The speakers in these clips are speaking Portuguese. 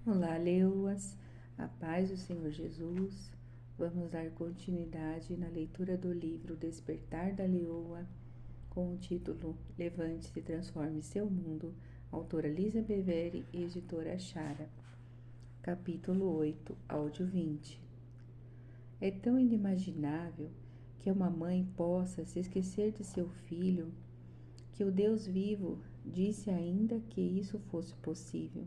Olá, leoas, a paz do Senhor Jesus. Vamos dar continuidade na leitura do livro Despertar da Leoa, com o título Levante-se e Transforme Seu Mundo, autora Lisa Bevere e editora Chara. Capítulo 8, áudio 20. É tão inimaginável que uma mãe possa se esquecer de seu filho, que o Deus vivo disse ainda que isso fosse possível.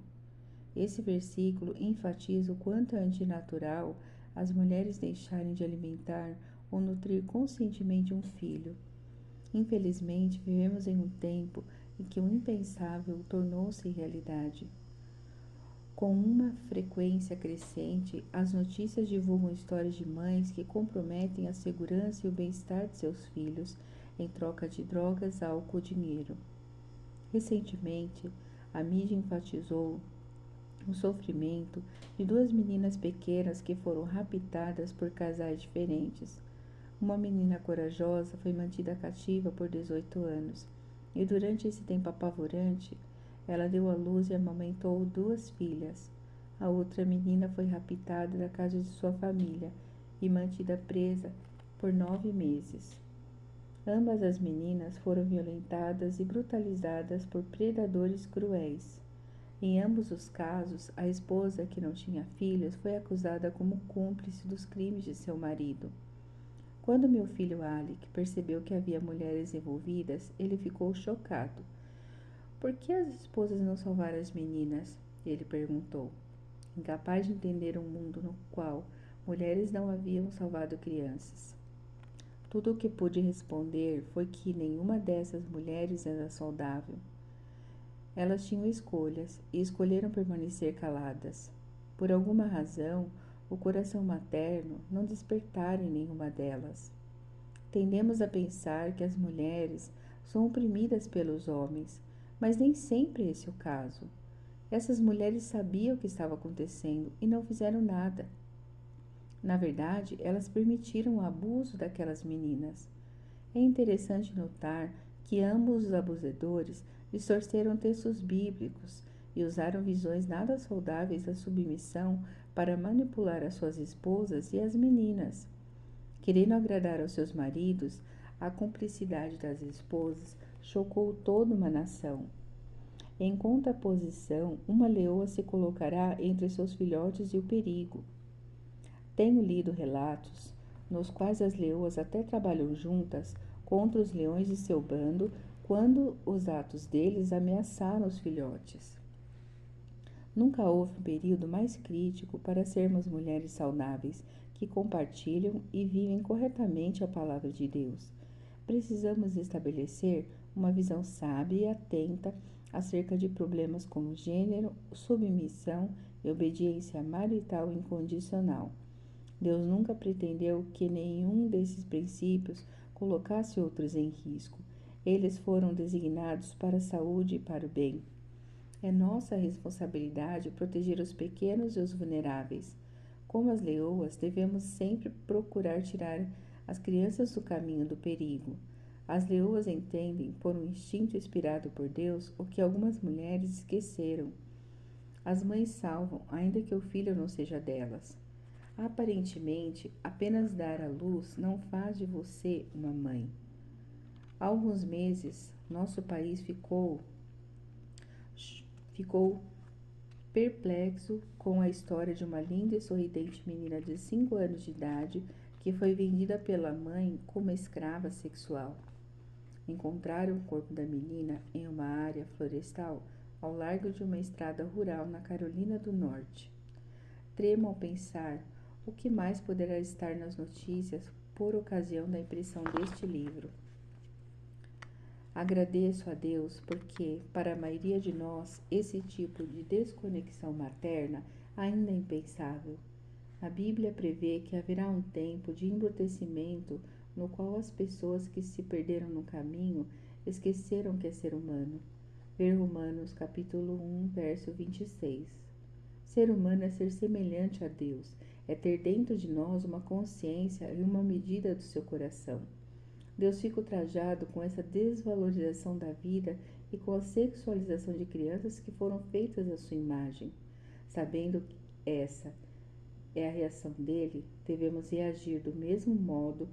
Esse versículo enfatiza o quanto é antinatural as mulheres deixarem de alimentar ou nutrir conscientemente um filho. Infelizmente, vivemos em um tempo em que o impensável tornou-se realidade. Com uma frequência crescente, as notícias divulgam histórias de mães que comprometem a segurança e o bem-estar de seus filhos em troca de drogas, álcool ou dinheiro. Recentemente, a mídia enfatizou o sofrimento de duas meninas pequenas que foram raptadas por casais diferentes. Uma menina corajosa foi mantida cativa por 18 anos e durante esse tempo apavorante, ela deu à luz e amamentou duas filhas. A outra menina foi raptada da casa de sua família e mantida presa por 9 meses. Ambas as meninas foram violentadas e brutalizadas por predadores cruéis. Em ambos os casos, a esposa, que não tinha filhos, foi acusada como cúmplice dos crimes de seu marido. Quando meu filho Alec percebeu que havia mulheres envolvidas, ele ficou chocado. Por que as esposas não salvaram as meninas? Ele perguntou, incapaz de entender um mundo no qual mulheres não haviam salvado crianças. Tudo o que pude responder foi que nenhuma dessas mulheres era saudável. Elas tinham escolhas e escolheram permanecer caladas. Por alguma razão, o coração materno não despertara em nenhuma delas. Tendemos a pensar que as mulheres são oprimidas pelos homens, mas nem sempre esse é o caso. Essas mulheres sabiam o que estava acontecendo e não fizeram nada. Na verdade, elas permitiram o abuso daquelas meninas. É interessante notar que ambos os abusadores distorceram textos bíblicos e usaram visões nada saudáveis da submissão para manipular as suas esposas e as meninas. Querendo agradar aos seus maridos, a cumplicidade das esposas chocou toda uma nação. Em contraposição, uma leoa se colocará entre seus filhotes e o perigo. Tenho lido relatos nos quais as leoas até trabalham juntas contra os leões de seu bando quando os atos deles ameaçaram os filhotes. Nunca houve um período mais crítico para sermos mulheres saudáveis que compartilham e vivem corretamente a palavra de Deus. Precisamos estabelecer uma visão sábia e atenta acerca de problemas como gênero, submissão e obediência marital incondicional. Deus nunca pretendeu que nenhum desses princípios colocasse outros em risco. Eles foram designados para a saúde e para o bem. É nossa responsabilidade proteger os pequenos e os vulneráveis. Como as leoas, devemos sempre procurar tirar as crianças do caminho do perigo. As leoas entendem, por um instinto inspirado por Deus, o que algumas mulheres esqueceram. As mães salvam, ainda que o filho não seja delas. Aparentemente, apenas dar à luz não faz de você uma mãe. Há alguns meses, nosso país ficou perplexo com a história de uma linda e sorridente menina de 5 anos de idade que foi vendida pela mãe como escrava sexual. Encontraram o corpo da menina em uma área florestal ao largo de uma estrada rural na Carolina do Norte. Tremo ao pensar o que mais poderá estar nas notícias por ocasião da impressão deste livro. Agradeço a Deus porque, para a maioria de nós, esse tipo de desconexão materna ainda é impensável. A Bíblia prevê que haverá um tempo de embrutecimento no qual as pessoas que se perderam no caminho esqueceram que é ser humano. Ver Romanos capítulo 1, verso 26. Ser humano é ser semelhante a Deus, é ter dentro de nós uma consciência e uma medida do seu coração. Deus fica ultrajado com essa desvalorização da vida e com a sexualização de crianças que foram feitas à sua imagem. Sabendo que essa é a reação dele, devemos reagir do mesmo modo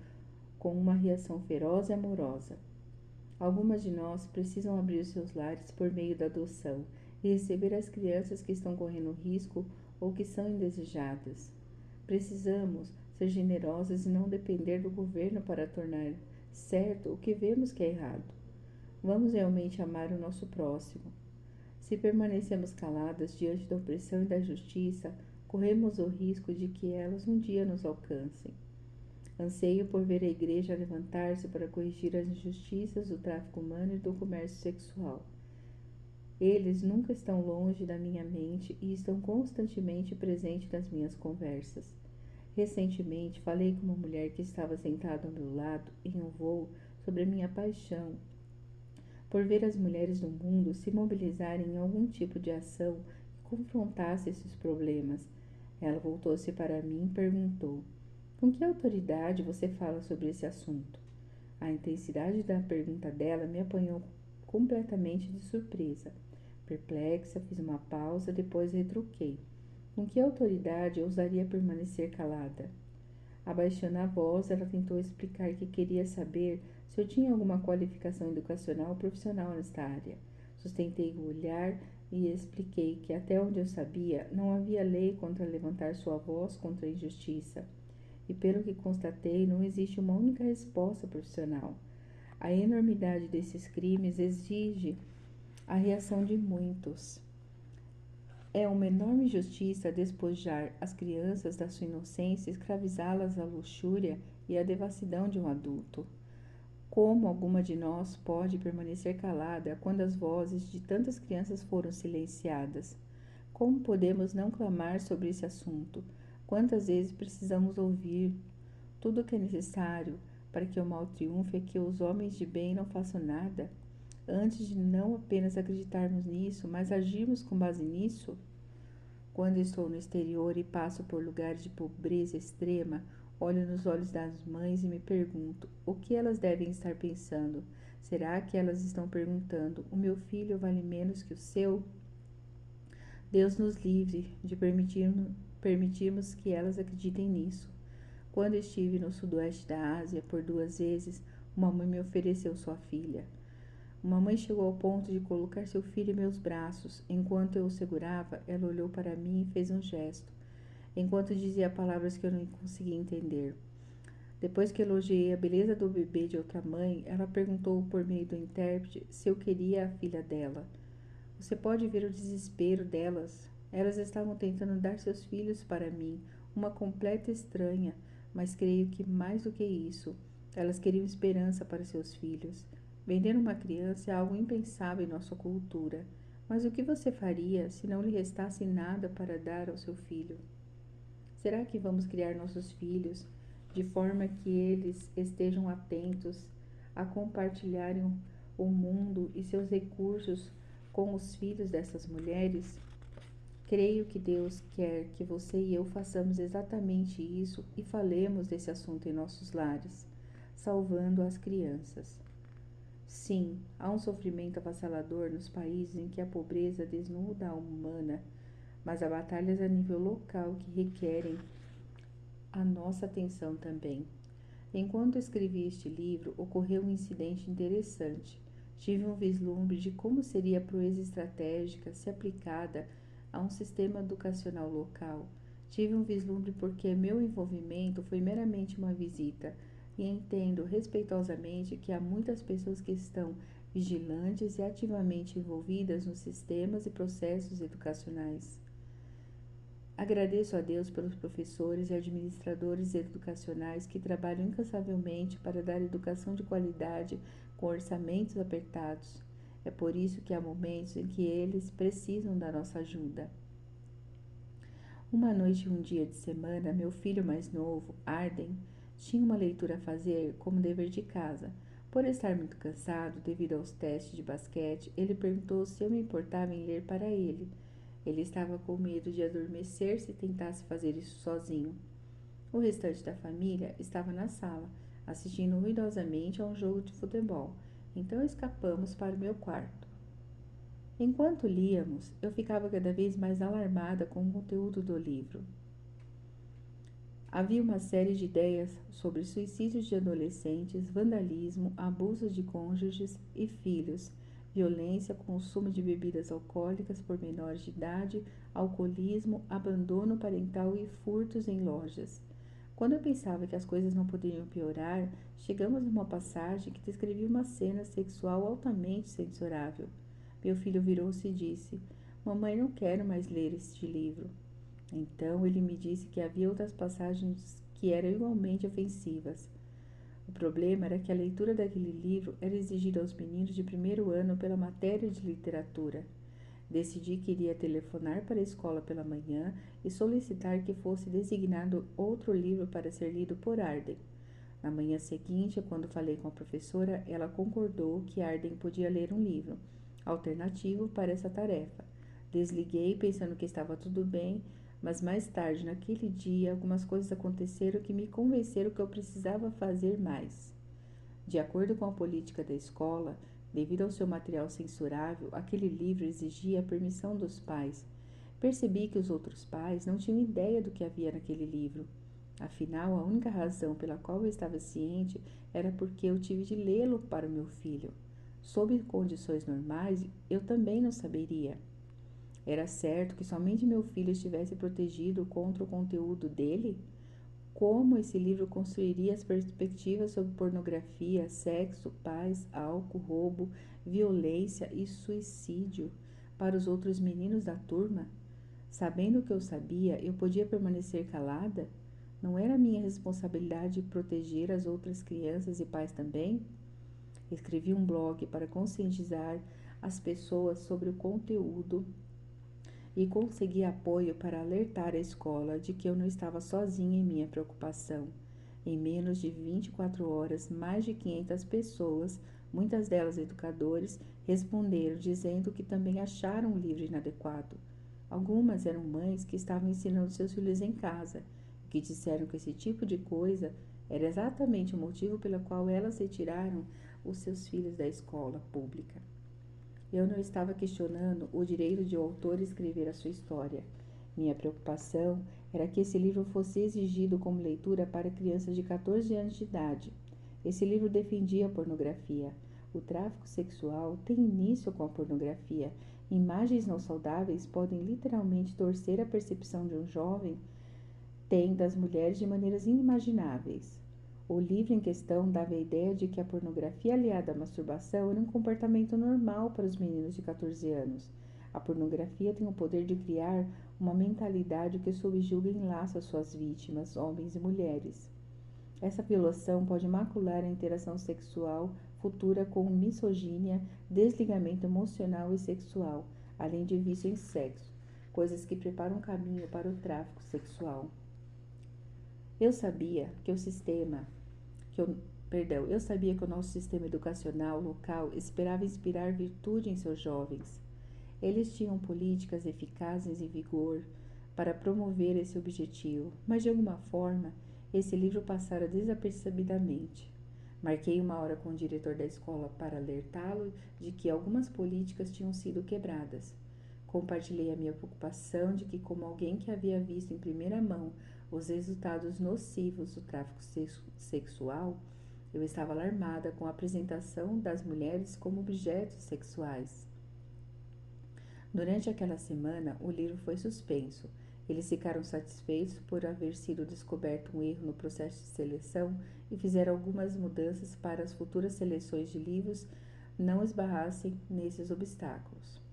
com uma reação feroz e amorosa. Algumas de nós precisam abrir seus lares por meio da adoção e receber as crianças que estão correndo risco ou que são indesejadas. Precisamos ser generosas e não depender do governo para tornar certo o que vemos que é errado. Vamos realmente amar o nosso próximo. Se permanecemos caladas diante da opressão e da injustiça, corremos o risco de que elas um dia nos alcancem. Anseio por ver a Igreja levantar-se para corrigir as injustiças do tráfico humano e do comércio sexual. Eles nunca estão longe da minha mente e estão constantemente presentes nas minhas conversas. Recentemente, falei com uma mulher que estava sentada ao meu lado em um voo sobre a minha paixão por ver as mulheres do mundo se mobilizarem em algum tipo de ação que confrontasse esses problemas. Ela voltou-se para mim e perguntou: com que autoridade você fala sobre esse assunto? A intensidade da pergunta dela me apanhou completamente de surpresa. Perplexa, fiz uma pausa, depois retruquei: com que autoridade eu ousaria permanecer calada? Abaixando a voz, ela tentou explicar que queria saber se eu tinha alguma qualificação educacional ou profissional nesta área. Sustentei o olhar e expliquei que, até onde eu sabia, não havia lei contra levantar sua voz contra a injustiça. E pelo que constatei, não existe uma única resposta profissional. A enormidade desses crimes exige a reação de muitos. É uma enorme injustiça despojar as crianças da sua inocência e escravizá-las à luxúria e à devassidão de um adulto. Como alguma de nós pode permanecer calada quando as vozes de tantas crianças foram silenciadas? Como podemos não clamar sobre esse assunto? Quantas vezes precisamos ouvir? Tudo o que é necessário para que o mal triunfe é que os homens de bem não façam nada, antes de não apenas acreditarmos nisso, mas agirmos com base nisso. Quando estou no exterior e passo por lugares de pobreza extrema, olho nos olhos das mães e me pergunto: o que elas devem estar pensando? Será que elas estão perguntando: o meu filho vale menos que o seu? Deus nos livre de permitirmos que elas acreditem nisso. Quando estive no sudoeste da Ásia por 2 vezes, uma mãe me ofereceu sua filha. Uma mãe chegou ao ponto de colocar seu filho em meus braços. Enquanto eu o segurava, ela olhou para mim e fez um gesto, enquanto dizia palavras que eu não conseguia entender. Depois que elogiei a beleza do bebê de outra mãe, ela perguntou por meio do intérprete se eu queria a filha dela. Você pode ver o desespero delas. Elas estavam tentando dar seus filhos para mim, uma completa estranha, mas creio que mais do que isso, elas queriam esperança para seus filhos. Vender uma criança é algo impensável em nossa cultura. Mas o que você faria se não lhe restasse nada para dar ao seu filho? Será que vamos criar nossos filhos de forma que eles estejam atentos a compartilharem o mundo e seus recursos com os filhos dessas mulheres? Creio que Deus quer que você e eu façamos exatamente isso e falemos desse assunto em nossos lares, salvando as crianças. Sim, há um sofrimento avassalador nos países em que a pobreza desnuda a alma humana, mas há batalhas a nível local que requerem a nossa atenção também. Enquanto escrevi este livro, ocorreu um incidente interessante. Tive um vislumbre de como seria a proeza estratégica se aplicada a um sistema educacional local. Tive um vislumbre porque meu envolvimento foi meramente uma visita, e entendo respeitosamente que há muitas pessoas que estão vigilantes e ativamente envolvidas nos sistemas e processos educacionais. Agradeço a Deus pelos professores e administradores educacionais que trabalham incansavelmente para dar educação de qualidade com orçamentos apertados. É por isso que há momentos em que eles precisam da nossa ajuda. Uma noite e um dia de semana, meu filho mais novo, Arden, tinha uma leitura a fazer como dever de casa. Por estar muito cansado devido aos testes de basquete, ele perguntou se eu me importava em ler para ele. Ele estava com medo de adormecer se tentasse fazer isso sozinho. O restante da família estava na sala, assistindo ruidosamente a um jogo de futebol. Então escapamos para o meu quarto. Enquanto líamos, eu ficava cada vez mais alarmada com o conteúdo do livro. Havia uma série de ideias sobre suicídios de adolescentes, vandalismo, abuso de cônjuges e filhos, violência, consumo de bebidas alcoólicas por menores de idade, alcoolismo, abandono parental e furtos em lojas. Quando eu pensava que as coisas não poderiam piorar, chegamos a uma passagem que descrevia uma cena sexual altamente censurável. Meu filho virou-se e disse: Mamãe, não quero mais ler este livro. Então ele me disse que havia outras passagens que eram igualmente ofensivas. O problema era que a leitura daquele livro era exigida aos meninos de primeiro ano pela matéria de literatura. Decidi que iria telefonar para a escola pela manhã e solicitar que fosse designado outro livro para ser lido por Arden. Na manhã seguinte, quando falei com a professora, ela concordou que Arden podia ler um livro alternativo para essa tarefa. Desliguei pensando que estava tudo bem, mas mais tarde, naquele dia, algumas coisas aconteceram que me convenceram que eu precisava fazer mais. De acordo com a política da escola, devido ao seu material censurável, aquele livro exigia a permissão dos pais. Percebi que os outros pais não tinham ideia do que havia naquele livro. Afinal, a única razão pela qual eu estava ciente era porque eu tive de lê-lo para o meu filho. Sob condições normais, eu também não saberia. Era certo que somente meu filho estivesse protegido contra o conteúdo dele? Como esse livro construiria as perspectivas sobre pornografia, sexo, paz, álcool, roubo, violência e suicídio para os outros meninos da turma? Sabendo o que eu sabia, eu podia permanecer calada? Não era minha responsabilidade proteger as outras crianças e pais também? Escrevi um blog para conscientizar as pessoas sobre o conteúdo e consegui apoio para alertar a escola de que eu não estava sozinha em minha preocupação. Em menos de 24 horas, mais de 500 pessoas, muitas delas educadores, responderam dizendo que também acharam o livro inadequado. Algumas eram mães que estavam ensinando seus filhos em casa, e que disseram que esse tipo de coisa era exatamente o motivo pelo qual elas retiraram os seus filhos da escola pública. Eu não estava questionando o direito de o autor escrever a sua história. Minha preocupação era que esse livro fosse exigido como leitura para crianças de 14 anos de idade. Esse livro defendia a pornografia. O tráfico sexual tem início com a pornografia. Imagens não saudáveis podem literalmente torcer a percepção de um jovem das mulheres de maneiras inimagináveis. O livro em questão dava a ideia de que a pornografia aliada à masturbação era um comportamento normal para os meninos de 14 anos. A pornografia tem o poder de criar uma mentalidade que subjuga e enlaça suas vítimas, homens e mulheres. Essa violação pode macular a interação sexual futura com misoginia, desligamento emocional e sexual, além de vício em sexo, coisas que preparam um caminho para o tráfico sexual. Eu sabia que o nosso sistema educacional local esperava inspirar virtude em seus jovens. Eles tinham políticas eficazes e em vigor para promover esse objetivo, mas de alguma forma esse livro passara desapercebidamente. Marquei uma hora com o diretor da escola para alertá-lo de que algumas políticas tinham sido quebradas. Compartilhei a minha preocupação de que, como alguém que havia visto em primeira mão os resultados nocivos do tráfico sexual, eu estava alarmada com a apresentação das mulheres como objetos sexuais. Durante aquela semana, o livro foi suspenso. Eles ficaram satisfeitos por haver sido descoberto um erro no processo de seleção e fizeram algumas mudanças para as futuras seleções de livros não esbarrassem nesses obstáculos.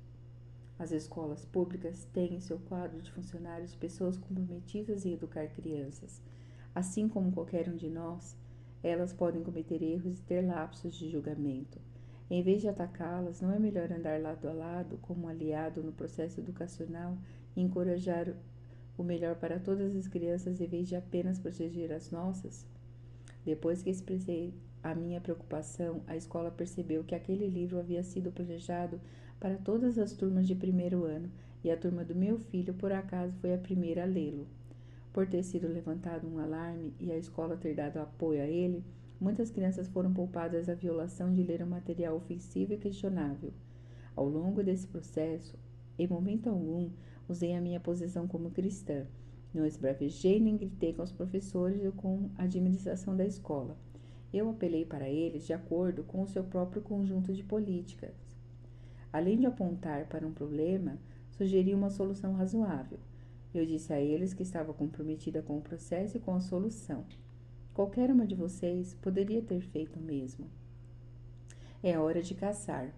As escolas públicas têm em seu quadro de funcionários pessoas comprometidas em educar crianças. Assim como qualquer um de nós, elas podem cometer erros e ter lapsos de julgamento. Em vez de atacá-las, não é melhor andar lado a lado como um aliado no processo educacional e encorajar o melhor para todas as crianças em vez de apenas proteger as nossas? Depois que expressei a minha preocupação, a escola percebeu que aquele livro havia sido planejado para todas as turmas de primeiro ano e a turma do meu filho, por acaso, foi a primeira a lê-lo. Por ter sido levantado um alarme e a escola ter dado apoio a ele, muitas crianças foram poupadas da violação de ler um material ofensivo e questionável. Ao longo desse processo, em momento algum, usei a minha posição como cristã. Não esbravejei nem gritei com os professores ou com a administração da escola. Eu apelei para eles de acordo com o seu próprio conjunto de políticas. Além de apontar para um problema, sugeri uma solução razoável. Eu disse a eles que estava comprometida com o processo e com a solução. Qualquer uma de vocês poderia ter feito o mesmo. É hora de caçar.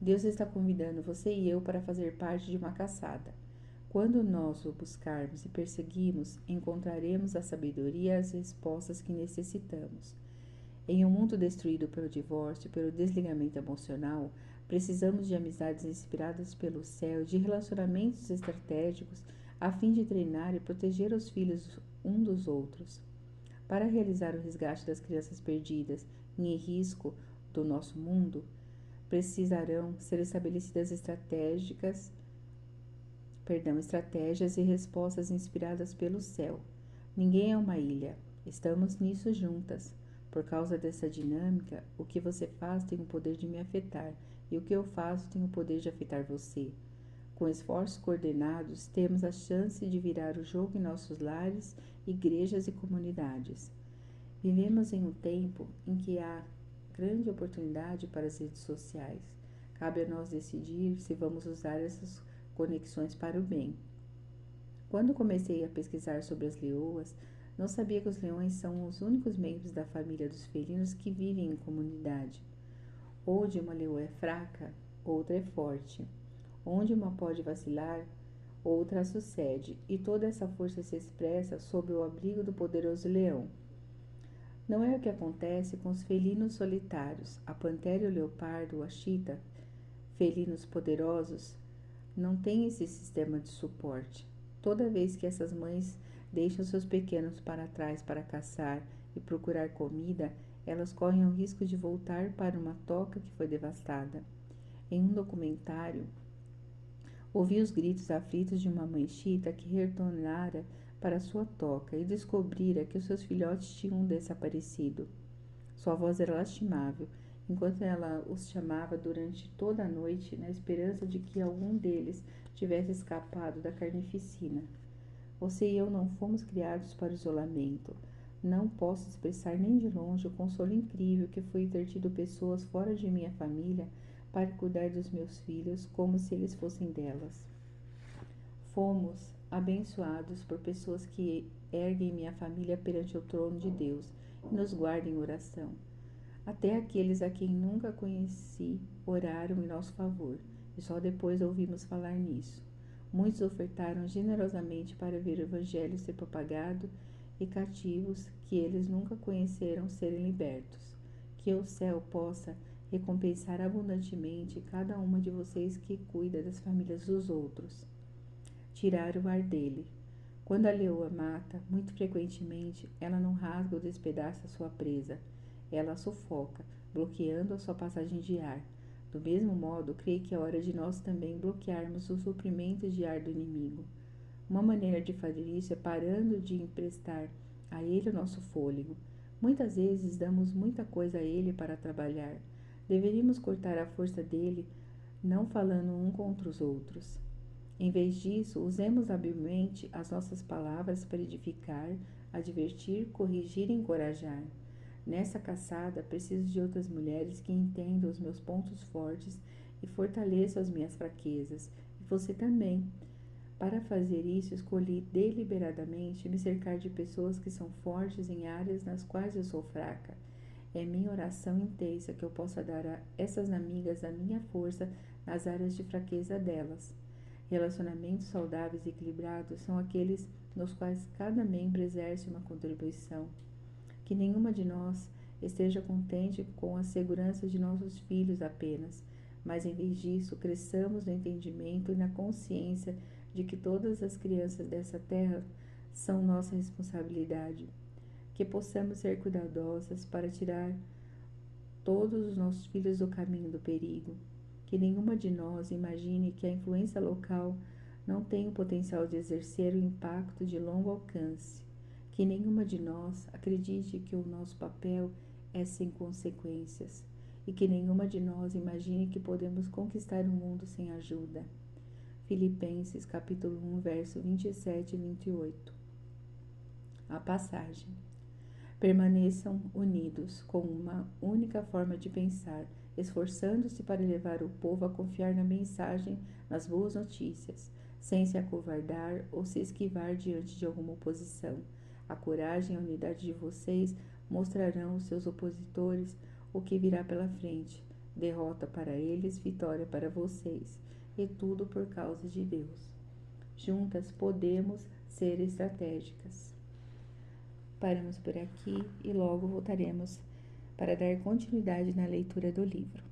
Deus está convidando você e eu para fazer parte de uma caçada. Quando nós o buscarmos e perseguirmos, encontraremos a sabedoria e as respostas que necessitamos. Em um mundo destruído pelo divórcio e pelo desligamento emocional, precisamos de amizades inspiradas pelo céu, de relacionamentos estratégicos, a fim de treinar e proteger os filhos um dos outros. Para realizar o resgate das crianças perdidas em risco do nosso mundo, precisarão ser estabelecidas estratégias e respostas inspiradas pelo céu. Ninguém é uma ilha. Estamos nisso juntas. Por causa dessa dinâmica, o que você faz tem o poder de me afetar e o que eu faço tem o poder de afetar você. Com esforços coordenados, temos a chance de virar o jogo em nossos lares, igrejas e comunidades. Vivemos em um tempo em que há grande oportunidade para as redes sociais. Cabe a nós decidir se vamos usar essas conexões para o bem. Quando comecei a pesquisar sobre as leoas, não sabia que os leões são os únicos membros da família dos felinos que vivem em comunidade. Onde uma leoa é fraca, outra é forte. Onde uma pode vacilar, outra sucede, e toda essa força se expressa sob o abrigo do poderoso leão. Não é o que acontece com os felinos solitários. A pantera e o leopardo, a chita, felinos poderosos, não têm esse sistema de suporte. Toda vez que essas mães deixam seus pequenos para trás para caçar e procurar comida, elas correm o risco de voltar para uma toca que foi devastada. Em um documentário, ouvi os gritos aflitos de uma mãe chita que retornara para sua toca e descobrira que os seus filhotes tinham desaparecido. Sua voz era lastimável, enquanto ela os chamava durante toda a noite na esperança de que algum deles tivesse escapado da carnificina. Você e eu não fomos criados para o isolamento. Não posso expressar nem de longe o consolo incrível que foi ter tido pessoas fora de minha família para cuidar dos meus filhos como se eles fossem delas. Fomos abençoados por pessoas que erguem minha família perante o trono de Deus e nos guardam em oração. Até aqueles a quem nunca conheci oraram em nosso favor, e só depois ouvimos falar nisso. Muitos ofertaram generosamente para ver o Evangelho ser propagado e cativos que eles nunca conheceram serem libertos. Que o céu possa recompensar abundantemente cada uma de vocês que cuida das famílias dos outros. Tirar o ar dele. Quando a leoa mata, muito frequentemente, ela não rasga ou despedaça sua presa. Ela a sufoca, bloqueando a sua passagem de ar. Do mesmo modo, creio que é hora de nós também bloquearmos o suprimento de ar do inimigo. Uma maneira de fazer isso é parando de emprestar a ele o nosso fôlego. Muitas vezes damos muita coisa a ele para trabalhar. Deveríamos cortar a força dele, não falando um contra os outros. Em vez disso, usemos habilmente as nossas palavras para edificar, advertir, corrigir e encorajar. Nessa caçada, preciso de outras mulheres que entendam os meus pontos fortes e fortaleçam as minhas fraquezas. E você também. Para fazer isso, escolhi deliberadamente me cercar de pessoas que são fortes em áreas nas quais eu sou fraca. É minha oração intensa que eu possa dar a essas amigas a minha força nas áreas de fraqueza delas. Relacionamentos saudáveis e equilibrados são aqueles nos quais cada membro exerce uma contribuição. Que nenhuma de nós esteja contente com a segurança de nossos filhos apenas, mas em vez disso, cresçamos no entendimento e na consciência de que todas as crianças dessa terra são nossa responsabilidade. Que possamos ser cuidadosas para tirar todos os nossos filhos do caminho do perigo. Que nenhuma de nós imagine que a influência local não tem o potencial de exercer o impacto de longo alcance. Que nenhuma de nós acredite que o nosso papel é sem consequências. e que nenhuma de nós imagine que podemos conquistar o mundo sem ajuda. Filipenses capítulo 1, verso 27 e 28. A passagem. Permaneçam unidos com uma única forma de pensar, esforçando-se para levar o povo a confiar na mensagem, nas boas notícias, sem se acovardar ou se esquivar diante de alguma oposição. A coragem e a unidade de vocês mostrarão aos seus opositores o que virá pela frente. Derrota para eles, vitória para vocês. E tudo por causa de Deus. Juntas podemos ser estratégicas. Paramos por aqui e logo voltaremos para dar continuidade na leitura do livro.